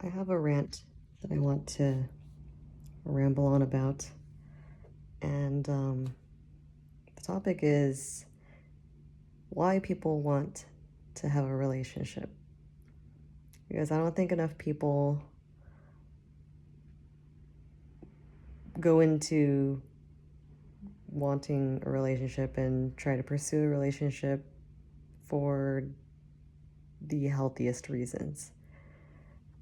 I have a rant that I want to ramble on about. And the topic is why people want to have a relationship. Because I don't think enough people go into wanting a relationship and try to pursue a relationship for the healthiest reasons.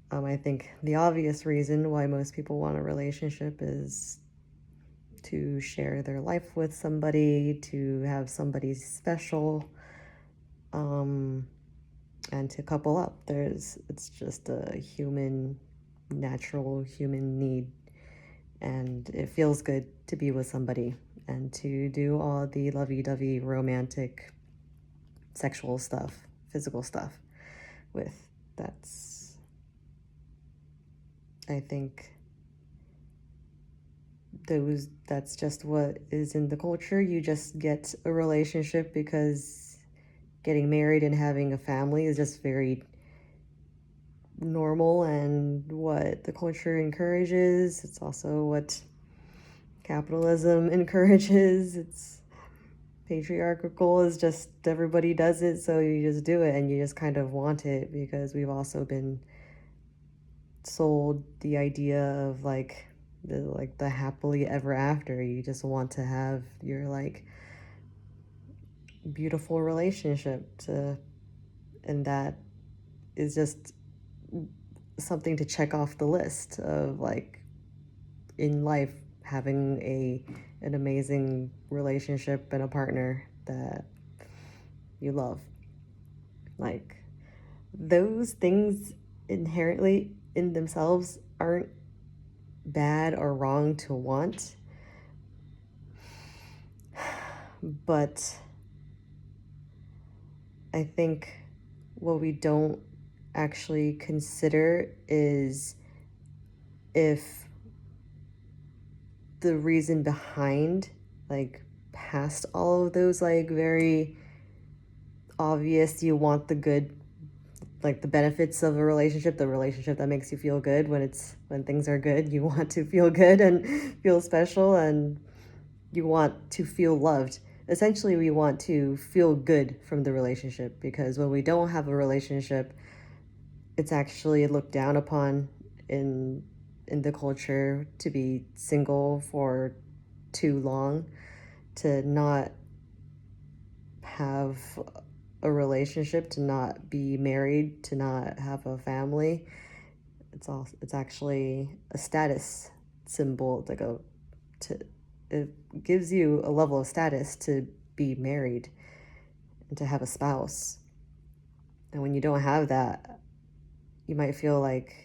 I think the obvious reason why most people want a relationship is to share their life with somebody, to have somebody special, and to couple up. It's just a natural human need, and it feels good to be with somebody and to do all the lovey-dovey romantic sexual stuff, physical stuff with. I think that's just what is in the culture. You just get a relationship because getting married and having a family is just very normal and what the culture encourages. It's also what capitalism encourages. It's patriarchal, is just everybody does it, so you just do it and you just kind of want it because we've also been sold the idea of the happily ever after. You just want to have your beautiful relationship and that is just something to check off the list of in life, having an amazing relationship and a partner that you love. Those things inherently in themselves aren't bad or wrong to want, but I think what we don't actually consider is if the reason behind, past all of those, very obvious, you want the good, the benefits of a relationship, the relationship that makes you feel good when things are good. You want to feel good and feel special, and you want to feel loved. Essentially, we want to feel good from the relationship, because when we don't have a relationship, it's actually looked down upon in the culture to be single for too long, to not have a relationship, to not be married, to not have a family. It's actually a status symbol. It gives you a level of status to be married and to have a spouse. And when you don't have that, you might feel like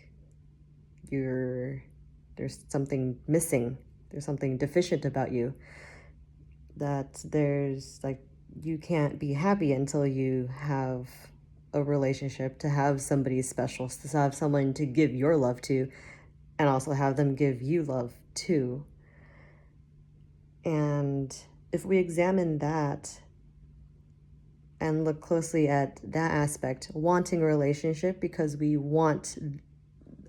there's something missing. There's something deficient about you. That you can't be happy until you have a relationship, to have somebody special, to have someone to give your love to, and also have them give you love too. And if we examine that and look closely at that aspect, wanting a relationship because we want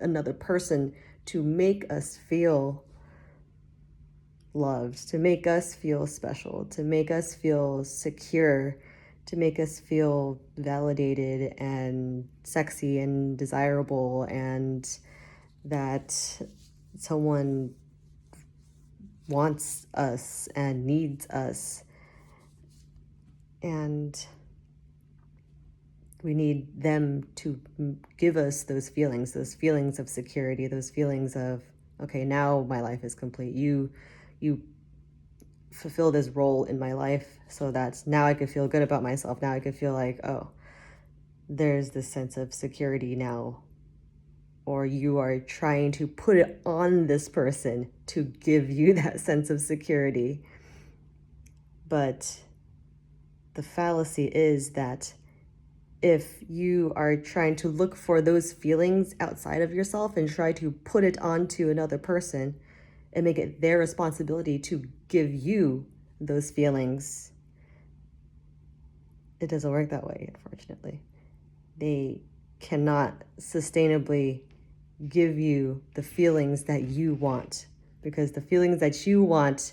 another person to make us feel loved, to make us feel special, to make us feel secure, to make us feel validated and sexy and desirable, and that someone wants us and needs us. And we need them to give us those feelings of security, those feelings of, okay, now my life is complete. You fulfill this role in my life, so that now I could feel good about myself. Now I could feel like, oh, there's this sense of security now. Or you are trying to put it on this person to give you that sense of security. But the fallacy is that if you are trying to look for those feelings outside of yourself and try to put it onto another person and make it their responsibility to give you those feelings, it doesn't work that way, unfortunately. They cannot sustainably give you the feelings that you want, because the feelings that you want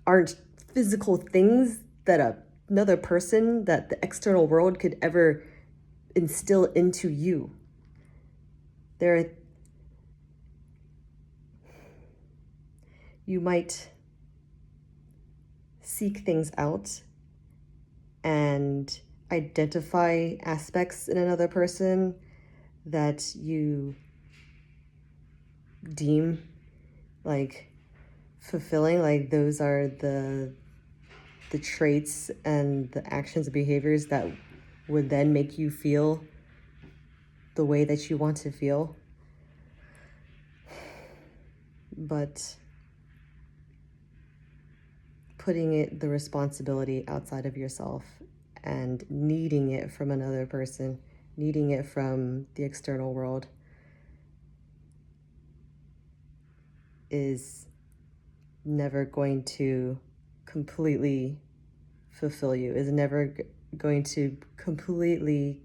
aren't physical things that another person, that the external world could ever instill into you. You might seek things out and identify aspects in another person that you deem like fulfilling, like those are the traits and the actions and behaviors that would then make you feel the way that you want to feel. But putting the responsibility outside of yourself and needing it from another person, needing it from the external world, is never going to completely fulfill you, is never going to completely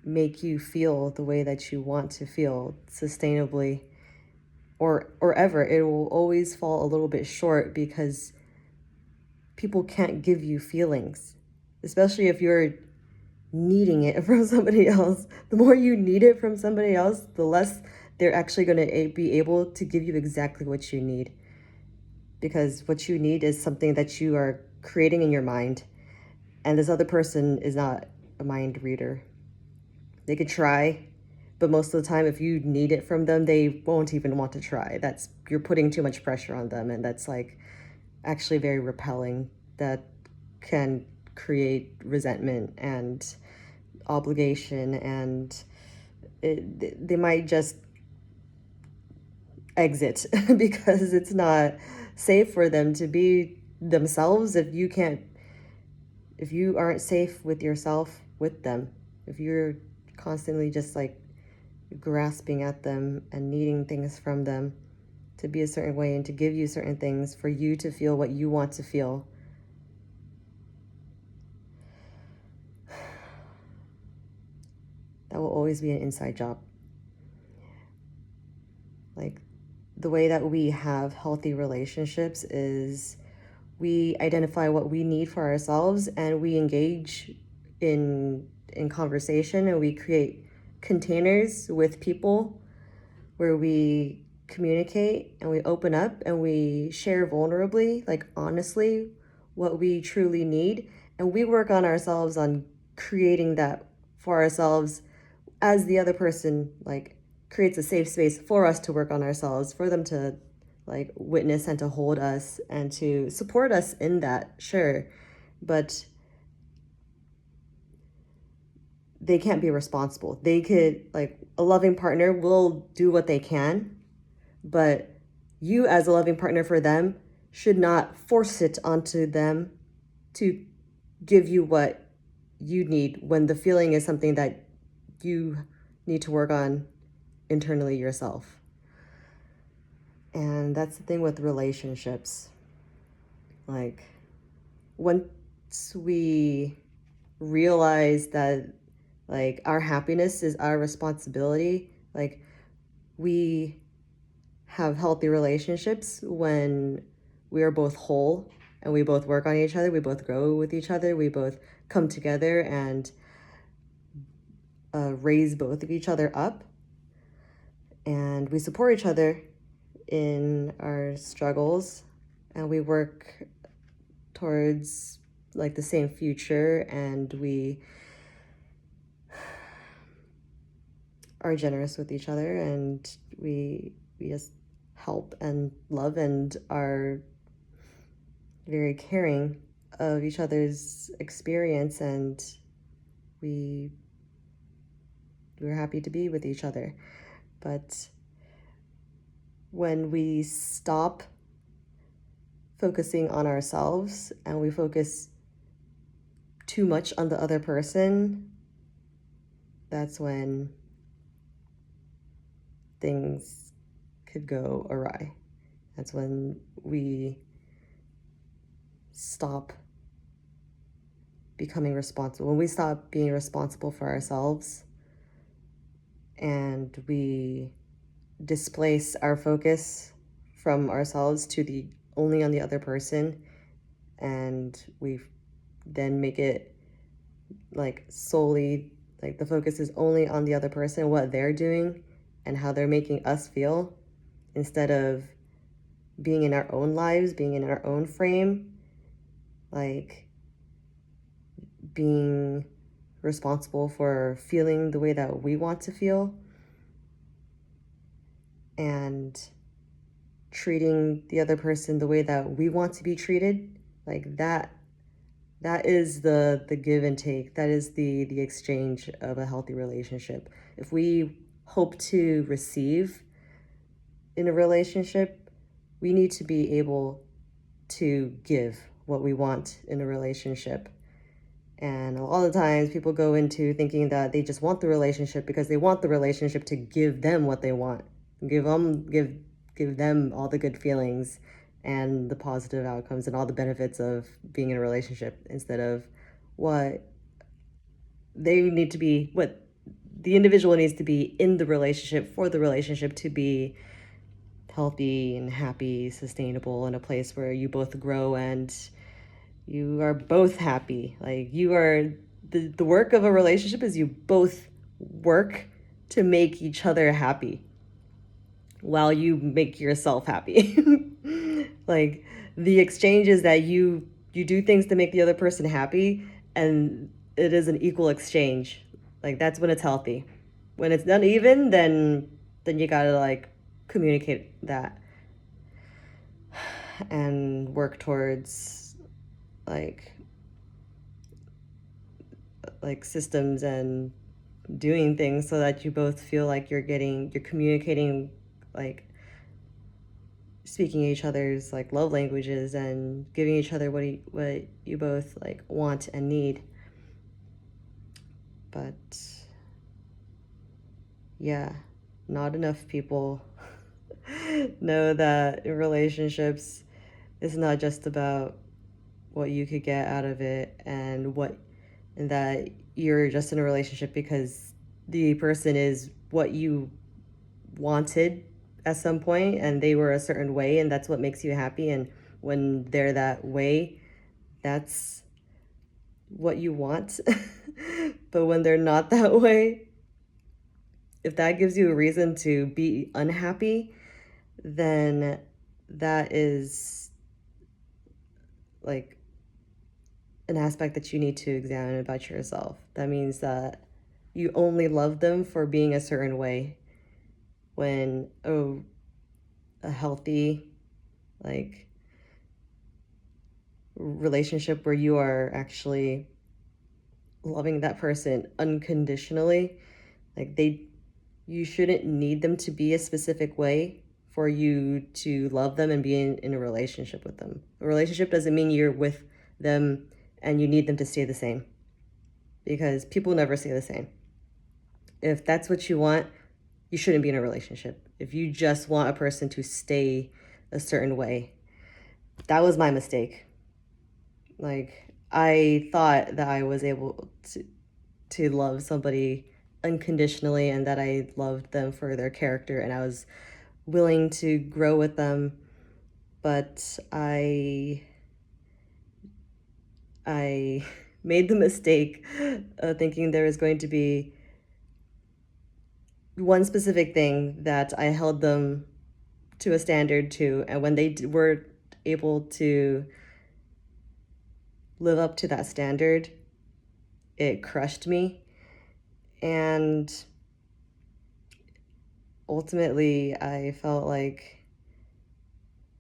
make you feel the way that you want to feel sustainably, or ever. It will always fall a little bit short because people can't give you feelings, especially if you're needing it from somebody else. The more you need it from somebody else, the less they're actually going to be able to give you exactly what you need, because what you need is something that you are creating in your mind, and this other person is not a mind reader. They could try, but most of the time, if you need it from them, they won't even want to try. You're putting too much pressure on them, and that's like actually very repelling. That can create resentment and obligation, and they might just exit because it's not safe for them to be themselves if you aren't safe with yourself with them. If you're constantly just like grasping at them and needing things from them to be a certain way and to give you certain things for you to feel what you want to feel, that will always be an inside job. Like, the way that we have healthy relationships is we identify what we need for ourselves, and we engage in conversation, and we create containers with people where we communicate and we open up and we share vulnerably, like honestly, what we truly need. And we work on ourselves on creating that for ourselves, as the other person like creates a safe space for us to work on ourselves, for them to like witness and to hold us and to support us in that, sure. But they can't be responsible. They could, like, a loving partner will do what they can, but you as a loving partner for them should not force it onto them to give you what you need, when the feeling is something that you need to work on internally yourself. And that's the thing with relationships. Like, once we realize that like our happiness is our responsibility, like, we have healthy relationships when we are both whole and we both work on each other, we both grow with each other, we both come together and raise both of each other up, and we support each other in our struggles, and we work towards like the same future, and we are generous with each other, and we just help and love and are very caring of each other's experience, and we're happy to be with each other. But when we stop focusing on ourselves and we focus too much on the other person, that's when things could go awry. That's when we stop becoming responsible. When we stop being responsible for ourselves, and we displace our focus from ourselves to the only on the other person, and we then make it like solely like the focus is only on the other person, what they're doing and how they're making us feel, instead of being in our own lives, being in our own frame, like being responsible for feeling the way that we want to feel, and treating the other person the way that we want to be treated. Like that is the give and take. That is the exchange of a healthy relationship. If we hope to receive in a relationship, we need to be able to give what we want in a relationship. And a lot of times people go into thinking that they just want the relationship because they want the relationship to give them what they want. Give them all the good feelings and the positive outcomes and all the benefits of being in a relationship, instead of what they need to be, what the individual needs to be in the relationship for the relationship to be healthy and happy, sustainable, in a place where you both grow and you are both happy. Like you are the work of a relationship is you both work to make each other happy while you make yourself happy. Like the exchange is that you do things to make the other person happy, and it is an equal exchange. Like that's when it's healthy. When it's uneven, then you gotta like communicate that and work towards like systems and doing things so that you both feel like you're communicating, like speaking each other's like love languages and giving each other what you both like want and need. But yeah, not enough people know that in relationships it's not just about what you could get out of it, and that you're just in a relationship because the person is what you wanted at some point and they were a certain way and that's what makes you happy, and when they're that way, that's what you want. But when they're not that way, if that gives you a reason to be unhappy, then that is like an aspect that you need to examine about yourself. That means that you only love them for being a certain way, when a healthy like relationship where you are actually loving that person unconditionally, like you shouldn't need them to be a specific way for you to love them and be in a relationship with them. A relationship doesn't mean you're with them and you need them to stay the same, because people never stay the same. If that's what you want, you shouldn't be in a relationship. If you just want a person to stay a certain way, that was my mistake. Like I thought that I was able to love somebody unconditionally and that I loved them for their character and I was willing to grow with them, but I made the mistake of thinking there was going to be one specific thing that I held them to a standard to, and when they were able to live up to that standard, it crushed me. And ultimately, I felt like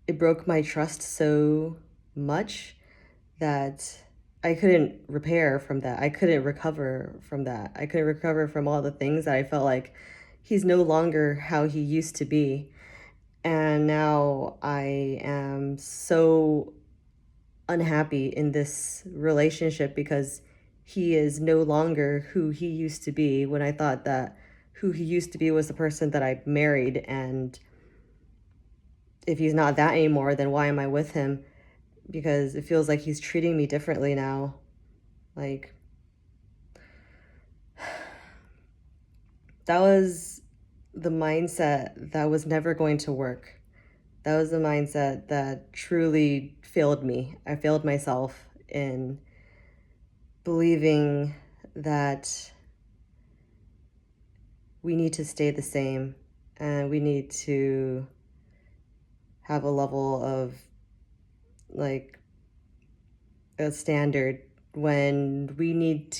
it broke my trust so much that I couldn't repair from that. I couldn't recover from that. I couldn't recover from all the things that I felt like he's no longer how he used to be. And now I am so unhappy in this relationship because he is no longer who he used to be, when I thought that who he used to be was the person that I married. And if he's not that anymore, then why am I with him? Because it feels like he's treating me differently now. Like that was the mindset that was never going to work. That was the mindset that truly failed me. I failed myself in believing that we need to stay the same and we need to have a level of like a standard when what we need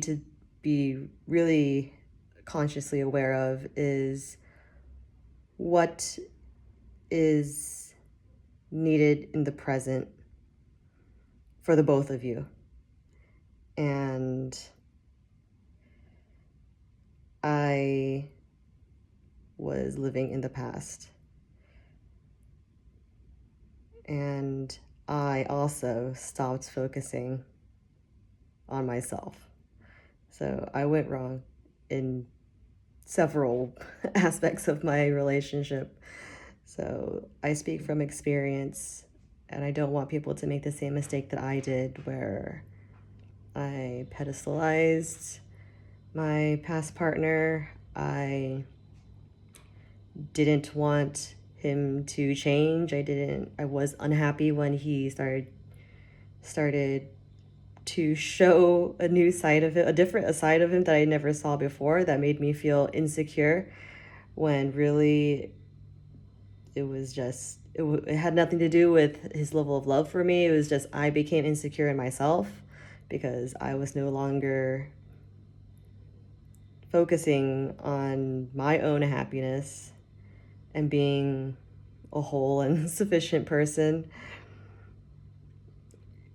to be really consciously aware of is what is needed in the present for the both of you. And I was living in the past. And I also stopped focusing on myself. So I went wrong in several aspects of my relationship. So I speak from experience, and I don't want people to make the same mistake that I did, where I pedestalized my past partner. I didn't want him to change. I was unhappy when he started to show a new side of it, a side of him that I never saw before, that made me feel insecure, when really it was just, it had nothing to do with his level of love for me. It was just, I became insecure in myself because I was no longer focusing on my own happiness and being a whole and sufficient person.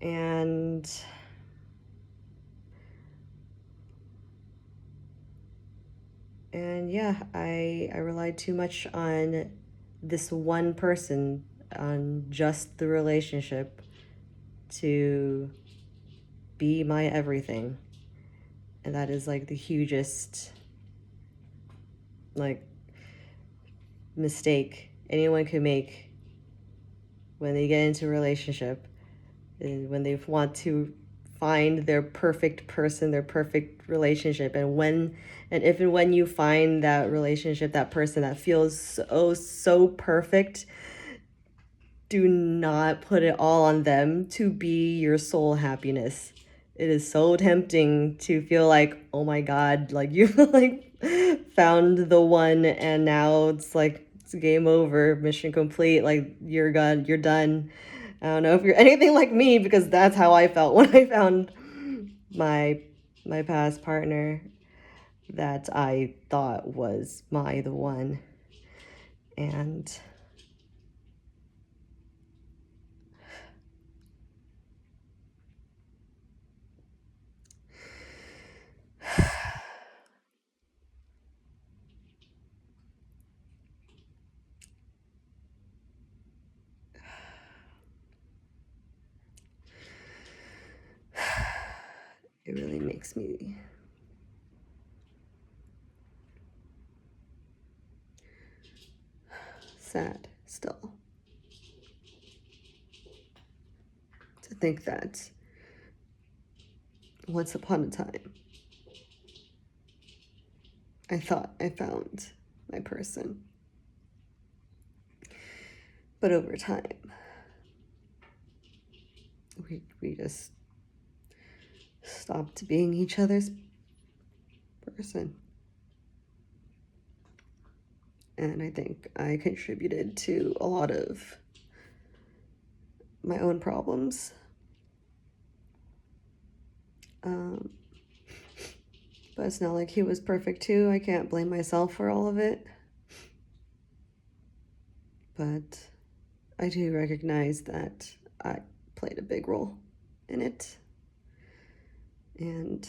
And yeah, I relied too much on this one person, on just the relationship, to be my everything. And that is like the hugest like mistake anyone could make when they get into a relationship, and when they want to find their perfect person, their perfect relationship. And if and when you find that relationship, that person that feels so perfect, do not put it all on them to be your sole happiness. It is so tempting to feel like, oh my God, like you like found the one, and now it's like it's game over, mission complete, like you're done. I don't know if you're anything like me, because that's how I felt when I found my past partner that I thought was the one. And it really makes me sad still to think that once upon a time I thought I found my person, but over time we just stopped being each other's person. And I think I contributed to a lot of my own problems. But it's not like he was perfect too. I can't blame myself for all of it. But I do recognize that I played a big role in it. And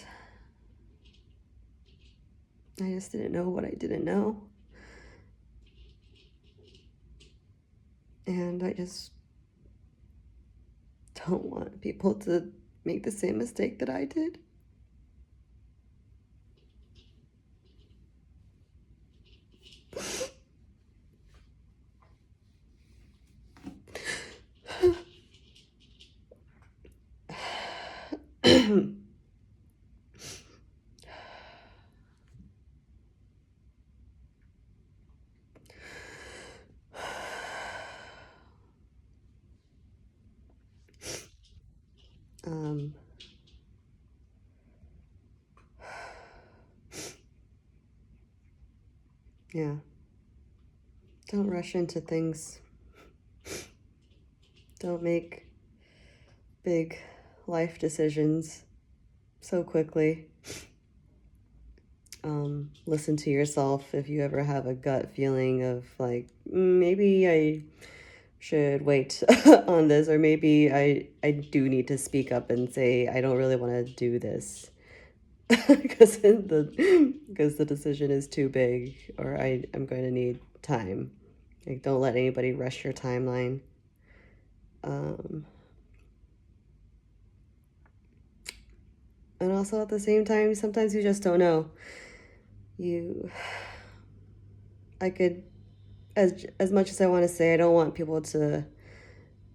I just didn't know what I didn't know. And I just don't want people to make the same mistake that I did. Yeah. Don't rush into things. Don't make big life decisions so quickly. Listen to yourself if you ever have a gut feeling of like, maybe I should wait on this, or maybe I do need to speak up and say I don't really want to do this because the decision is too big, or I'm going to need time. Like, don't let anybody rush your timeline. Um, and also at the same time, sometimes you just don't know. You, I could, as much as I want to say, I don't want people to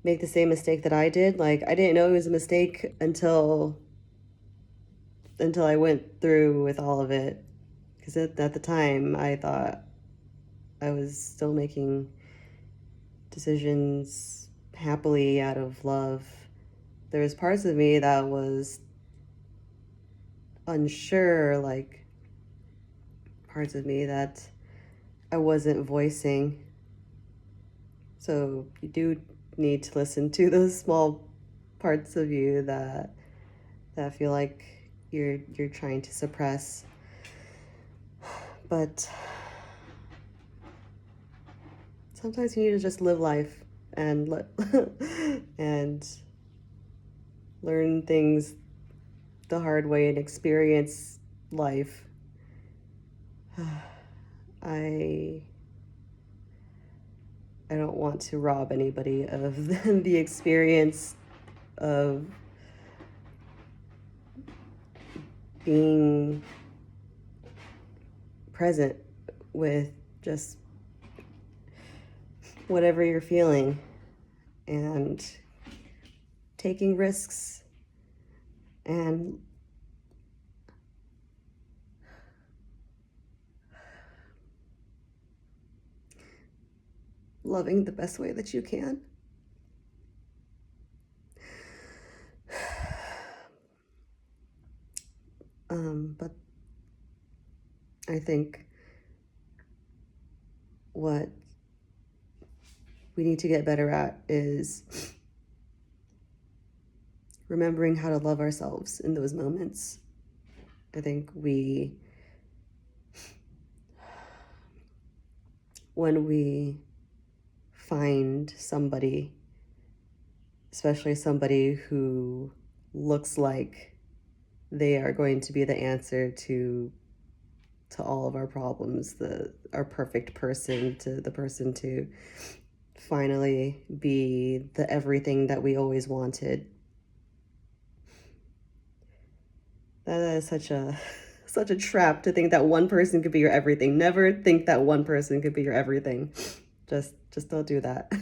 make the same mistake that I did. Like, I didn't know it was a mistake until I went through with all of it. Because at the time, I thought I was still making decisions happily out of love. There was parts of me that was unsure, like parts of me that I wasn't voicing. So you do need to listen to those small parts of you that feel like you're trying to suppress. But sometimes you need to just live life and and learn things the hard way and experience life. I I don't want to rob anybody of the experience of being present with just whatever you're feeling and taking risks and loving the best way that you can. But I think what we need to get better at is remembering how to love ourselves in those moments. I think when we find somebody, especially somebody who looks like they are going to be the answer to all of our problems, our perfect person, to the person to finally be the everything that we always wanted. That is such a trap, to think that one person could be your everything. Never think that one person could be your everything. Just don't do that.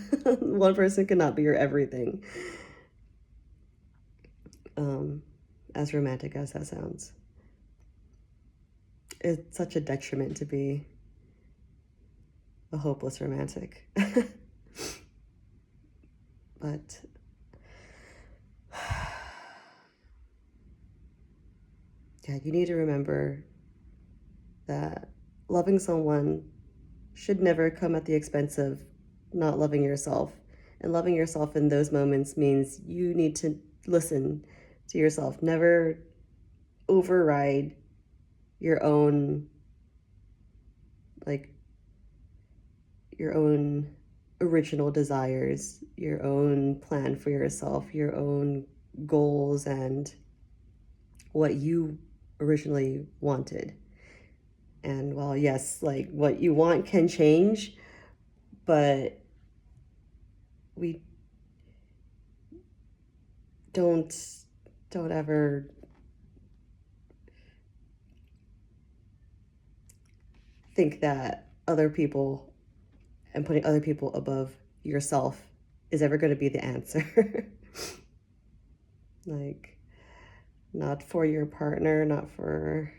One person cannot be your everything. As romantic as that sounds, it's such a detriment to be a hopeless romantic. But yeah, you need to remember that loving someone should never come at the expense of not loving yourself. And loving yourself in those moments means you need to listen to yourself. Never override your own, like, your own original desires, your own plan for yourself, your own goals, and what you originally wanted. And while, yes, like, what you want can change, but we don't ever think that other people and putting other people above yourself is ever going to be the answer. Like, not for your partner, not for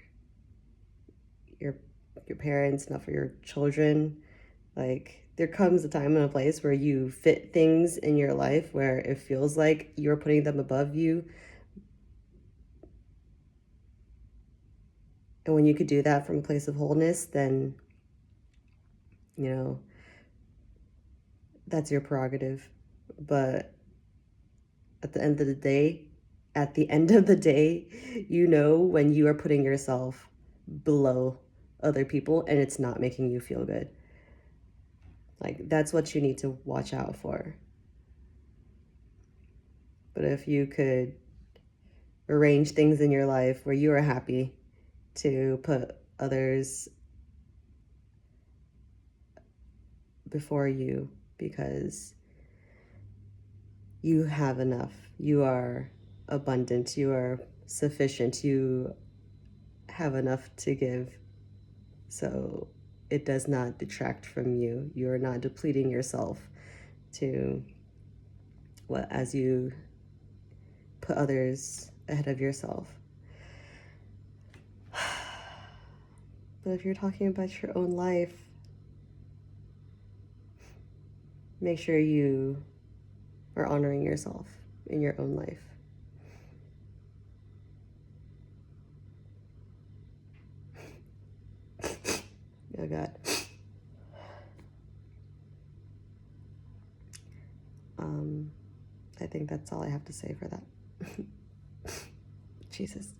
your parents, not for your children. Like, there comes a time and a place where you fit things in your life where it feels like you're putting them above you. And when you could do that from a place of wholeness, then you know, that's your prerogative. But at the end of the day, you know when you are putting yourself below other people and it's not making you feel good. Like, that's what you need to watch out for. But if you could arrange things in your life where you are happy to put others before you because you have enough, you are abundant, you are sufficient, you have enough to give, so it does not detract from you. You're not depleting yourself to as you put others ahead of yourself. But if you're talking about your own life, make sure you are honoring yourself in your own life. Oh God. I think that's all I have to say for that. Jesus.